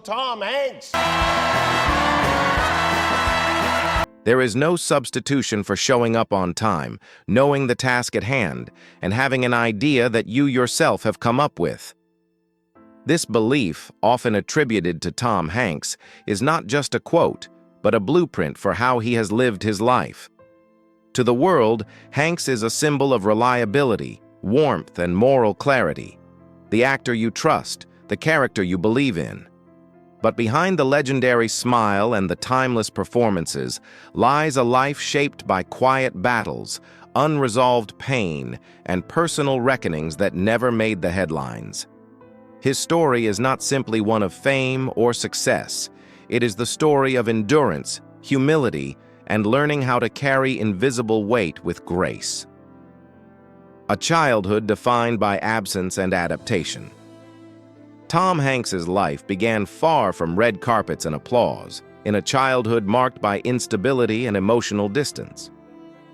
Tom Hanks. There is no substitution for showing up on time, knowing the task at hand, and having an idea that you yourself have come up with. This belief, often attributed to Tom Hanks, is not just a quote, but a blueprint for how he has lived his life. To the world, Hanks is a symbol of reliability, warmth, and moral clarity. The actor you trust, the character you believe in. But behind the legendary smile and the timeless performances lies a life shaped by quiet battles, unresolved pain, and personal reckonings that never made the headlines. His story is not simply one of fame or success. It is the story of endurance, humility, and learning how to carry invisible weight with grace. A childhood defined by absence and adaptation. Tom Hanks's life began far from red carpets and applause, in a childhood marked by instability and emotional distance.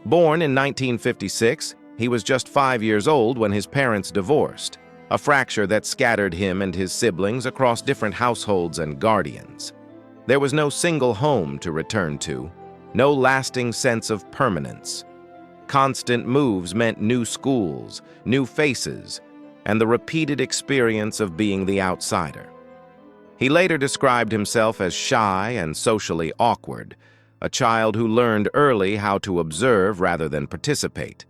Born in 1956, he was just 5 years old when his parents divorced, a fracture that scattered him and his siblings across different households and guardians. There was no single home to return to, no lasting sense of permanence. Constant moves meant new schools, new faces, and the repeated experience of being the outsider. He later described himself as shy and socially awkward, a child who learned early how to observe rather than participate.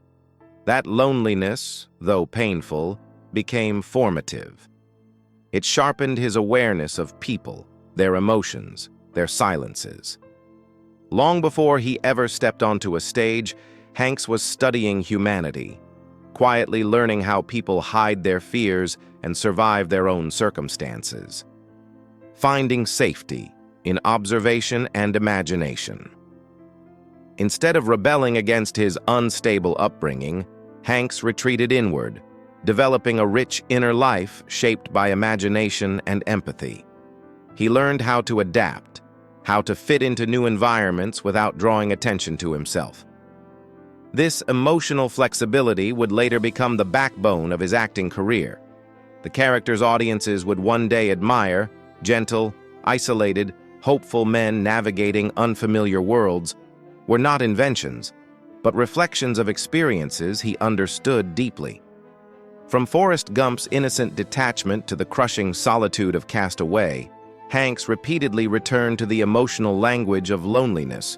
That loneliness, though painful, became formative. It sharpened his awareness of people, their emotions, their silences. Long before he ever stepped onto a stage, Hanks was studying humanity, quietly learning how people hide their fears and survive their own circumstances. Finding safety in observation and imagination. Instead of rebelling against his unstable upbringing, Hanks retreated inward, developing a rich inner life shaped by imagination and empathy. He learned how to adapt, how to fit into new environments without drawing attention to himself. This emotional flexibility would later become the backbone of his acting career. The characters audiences would one day admire, gentle, isolated, hopeful men navigating unfamiliar worlds, were not inventions, but reflections of experiences he understood deeply. From Forrest Gump's innocent detachment to the crushing solitude of Cast Away, Hanks repeatedly returned to the emotional language of loneliness,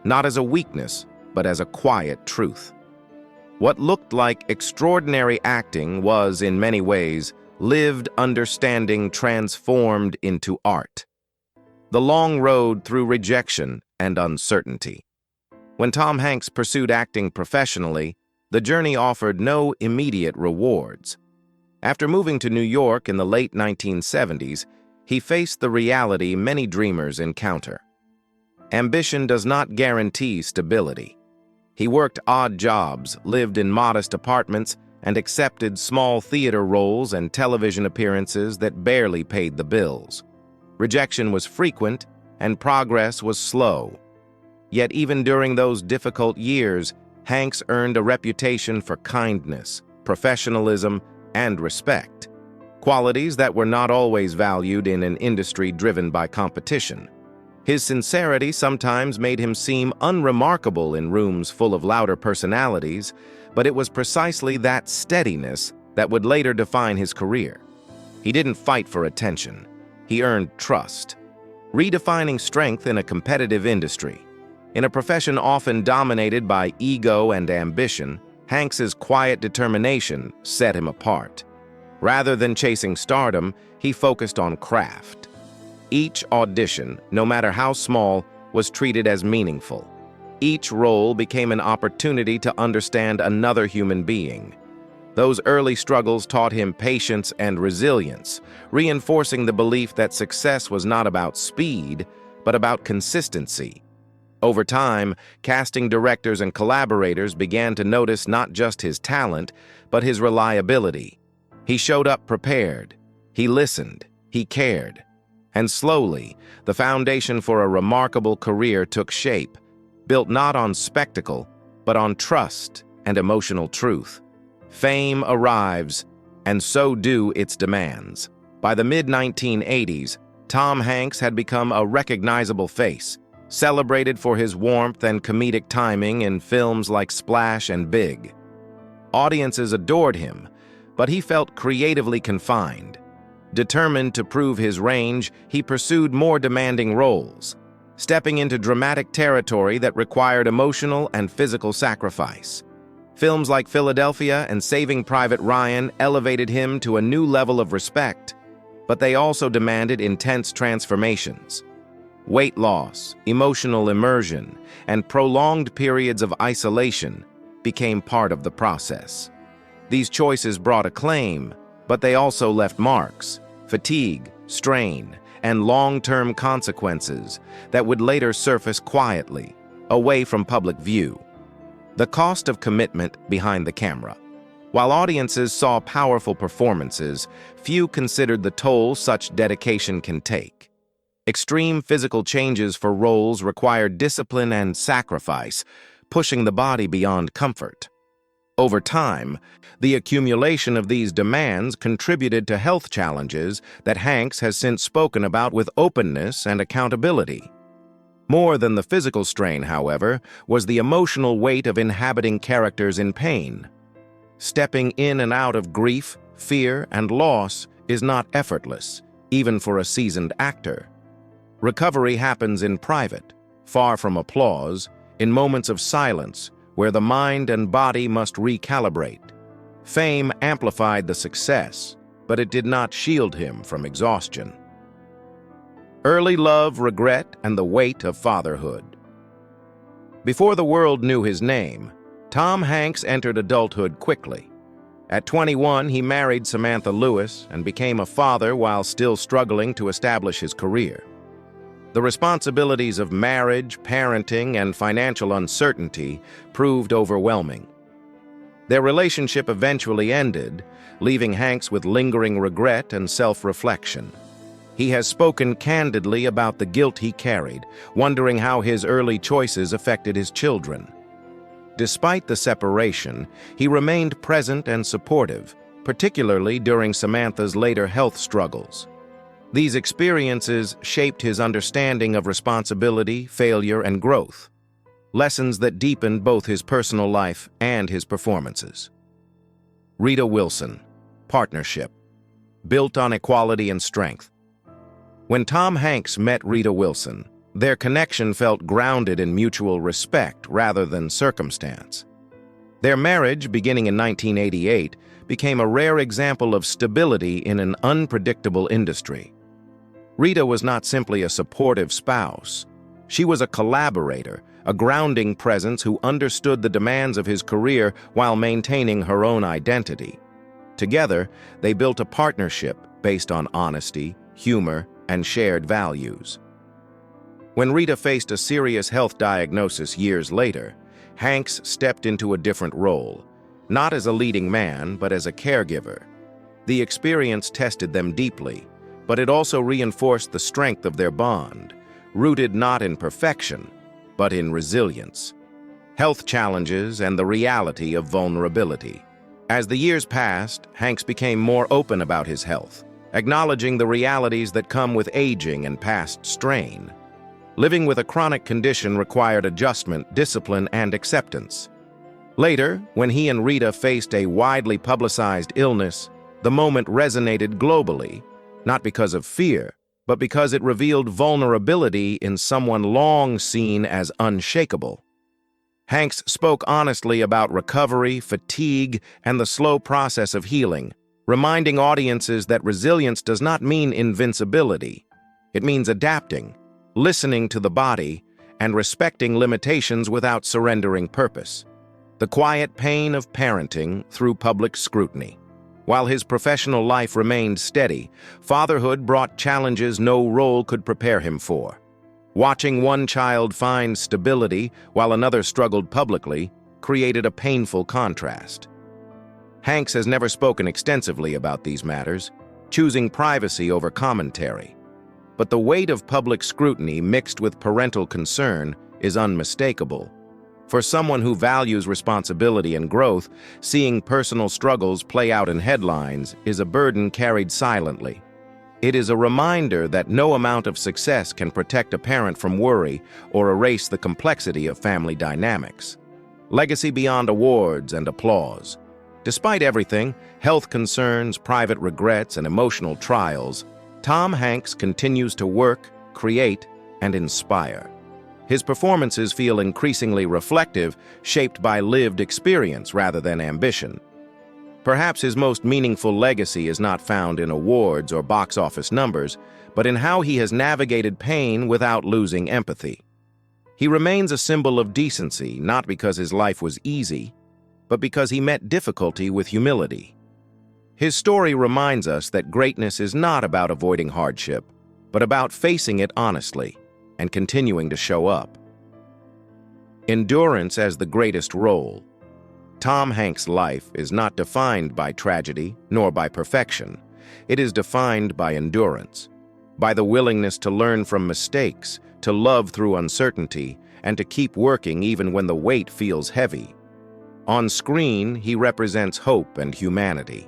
not as a weakness, but as a quiet truth. What looked like extraordinary acting was, in many ways, lived understanding transformed into art. The long road through rejection and uncertainty. When Tom Hanks pursued acting professionally, the journey offered no immediate rewards. After moving to New York in the late 1970s, he faced the reality many dreamers encounter. Ambition does not guarantee stability. He worked odd jobs, lived in modest apartments, and accepted small theater roles and television appearances that barely paid the bills. Rejection was frequent, and progress was slow. Yet even during those difficult years, Hanks earned a reputation for kindness, professionalism, and respect, qualities that were not always valued in an industry driven by competition. His sincerity sometimes made him seem unremarkable in rooms full of louder personalities, but it was precisely that steadiness that would later define his career. He didn't fight for attention. He earned trust, redefining strength in a competitive industry. In a profession often dominated by ego and ambition, Hanks's quiet determination set him apart. Rather than chasing stardom, he focused on craft. Each audition, no matter how small, was treated as meaningful. Each role became an opportunity to understand another human being. Those early struggles taught him patience and resilience, reinforcing the belief that success was not about speed, but about consistency. Over time, casting directors and collaborators began to notice not just his talent, but his reliability. He showed up prepared. He listened. He cared. And slowly, the foundation for a remarkable career took shape, built not on spectacle, but on trust and emotional truth. Fame arrives, and so do its demands. By the mid-1980s, Tom Hanks had become a recognizable face, celebrated for his warmth and comedic timing in films like Splash and Big. Audiences adored him, but he felt creatively confined. Determined to prove his range, he pursued more demanding roles, stepping into dramatic territory that required emotional and physical sacrifice. Films like Philadelphia and Saving Private Ryan elevated him to a new level of respect, but they also demanded intense transformations. Weight loss, emotional immersion, and prolonged periods of isolation became part of the process. These choices brought acclaim, but they also left marks, fatigue, strain, and long-term consequences that would later surface quietly, away from public view. The cost of commitment behind the camera. While audiences saw powerful performances, few considered the toll such dedication can take. Extreme physical changes for roles required discipline and sacrifice, pushing the body beyond comfort. Over time, the accumulation of these demands contributed to health challenges that Hanks has since spoken about with openness and accountability. More than the physical strain, however, was the emotional weight of inhabiting characters in pain. Stepping in and out of grief, fear, and loss is not effortless, even for a seasoned actor. Recovery happens in private, far from applause, in moments of silence, where the mind and body must recalibrate. Fame amplified the success, but it did not shield him from exhaustion. Early love, regret, and the weight of fatherhood. Before the world knew his name, Tom Hanks entered adulthood quickly. At 21, he married Samantha Lewis and became a father while still struggling to establish his career. The responsibilities of marriage, parenting, and financial uncertainty proved overwhelming. Their relationship eventually ended, leaving Hanks with lingering regret and self-reflection. He has spoken candidly about the guilt he carried, wondering how his early choices affected his children. Despite the separation, he remained present and supportive, particularly during Samantha's later health struggles. These experiences shaped his understanding of responsibility, failure, and growth, lessons that deepened both his personal life and his performances. Rita Wilson, partnership, built on equality and strength. When Tom Hanks met Rita Wilson, their connection felt grounded in mutual respect rather than circumstance. Their marriage, beginning in 1988, became a rare example of stability in an unpredictable industry. Rita was not simply a supportive spouse. She was a collaborator, a grounding presence who understood the demands of his career while maintaining her own identity. Together, they built a partnership based on honesty, humor, and shared values. When Rita faced a serious health diagnosis years later, Hanks stepped into a different role, not as a leading man, but as a caregiver. The experience tested them deeply, but it also reinforced the strength of their bond, rooted not in perfection, but in resilience, health challenges, and the reality of vulnerability. As the years passed, Hanks became more open about his health, acknowledging the realities that come with aging and past strain. Living with a chronic condition required adjustment, discipline, and acceptance. Later, when he and Rita faced a widely publicized illness, the moment resonated globally, not because of fear, but because it revealed vulnerability in someone long seen as unshakable. Hanks spoke honestly about recovery, fatigue, and the slow process of healing, reminding audiences that resilience does not mean invincibility. It means adapting, listening to the body, and respecting limitations without surrendering purpose. The quiet pain of parenting through public scrutiny. While his professional life remained steady, fatherhood brought challenges no role could prepare him for. Watching one child find stability while another struggled publicly created a painful contrast. Hanks has never spoken extensively about these matters, choosing privacy over commentary. But the weight of public scrutiny mixed with parental concern is unmistakable. For someone who values responsibility and growth, seeing personal struggles play out in headlines is a burden carried silently. It is a reminder that no amount of success can protect a parent from worry or erase the complexity of family dynamics. Legacy beyond awards and applause. Despite everything, health concerns, private regrets, and emotional trials, Tom Hanks continues to work, create, and inspire. His performances feel increasingly reflective, shaped by lived experience rather than ambition. Perhaps his most meaningful legacy is not found in awards or box office numbers, but in how he has navigated pain without losing empathy. He remains a symbol of decency, not because his life was easy, but because he met difficulty with humility. His story reminds us that greatness is not about avoiding hardship, but about facing it honestly and continuing to show up. Endurance as the greatest role. Tom Hanks' life is not defined by tragedy nor by perfection. It is defined by endurance, by the willingness to learn from mistakes, to love through uncertainty, and to keep working even when the weight feels heavy. On screen, he represents hope and humanity.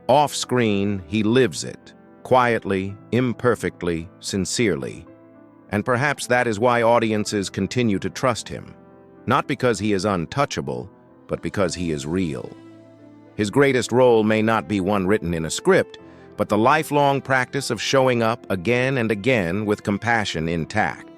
Off screen, he lives it, quietly, imperfectly, sincerely. And perhaps that is why audiences continue to trust him, not because he is untouchable, but because he is real. His greatest role may not be one written in a script, but the lifelong practice of showing up again and again with compassion intact.